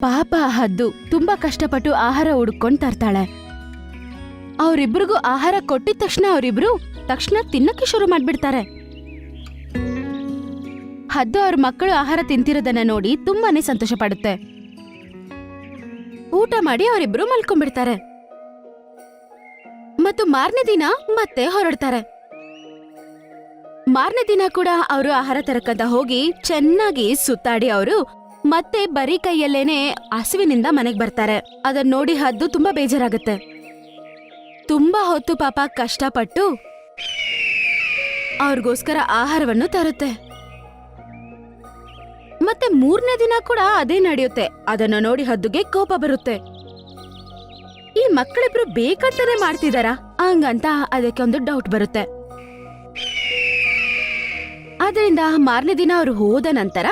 ಪಾಪ ಹದ್ದು ತುಂಬಾ ಕಷ್ಟಪಟ್ಟು ಆಹಾರ ಹುಡುಕೊಂಡ್ ತರ್ತಾಳೆ. ಅವರಿಬ್ರಿಗೂ ಆಹಾರ ಕೊಟ್ಟಿದ ತಕ್ಷಣ ಅವರಿಬ್ರು ತಿನ್ನಕ್ಕೆ ಶುರು ಮಾಡ್ಬಿಡ್ತಾರೆ. ಹದ್ದು ಅವ್ರ ಮಕ್ಕಳು ಆಹಾರ ತಿಂತಿರೋದನ್ನ ನೋಡಿ ತುಂಬಾನೇ ಸಂತೋಷ ಪಡುತ್ತೆ. ಊಟ ಮಾಡಿ ಅವರಿಬ್ರು ಮಲ್ಕೊಂಡ್ಬಿಡ್ತಾರೆ ಮತ್ತು ಮಾರನೇ ದಿನ ಮತ್ತೆ ಹೊರಡ್ತಾರೆ. ಮಾರನೇ ದಿನ ಕೂಡ ಅವರು ಆಹಾರ ತರಕಂತ ಹೋಗಿ ಚೆನ್ನಾಗಿ ಸುತ್ತಾಡಿ ಅವರು ಮತ್ತೆ ಬರೀ ಕೈಯಲ್ಲೇನೆ ಹಸುವಿನಿಂದ ಮನೆಗ್ ಬರ್ತಾರೆ. ಅದನ್ನ ನೋಡಿ ಹದ್ದು ತುಂಬಾ ಬೇಜಾರಾಗತ್ತೆ. ತುಂಬಾ ಹೊತ್ತು ಪಾಪ ಕಷ್ಟಪಟ್ಟು ಅವ್ರಿಗೋಸ್ಕರ ಆಹಾರವನ್ನು ತರುತ್ತೆ. ಮತ್ತೆ ಮೂರನೇ ದಿನ ಕೂಡ ಅದೇ ನಡೆಯುತ್ತೆ. ಅದನ್ನ ನೋಡಿ ಹದ್ದುಗೆ ಕೋಪ ಬರುತ್ತೆ. ಈ ಮಕ್ಕಳಿಬ್ರು ಬೇಕಂತಾನೆ ಮಾಡ್ತಿದಾರಾ ಹಂಗಂತ ಅದಕ್ಕೆ ಒಂದು ಡೌಟ್ ಬರುತ್ತೆ. ಅದರಿಂದ ಮಾರನೇ ದಿನ ಅವ್ರು ಹೋದ ನಂತರ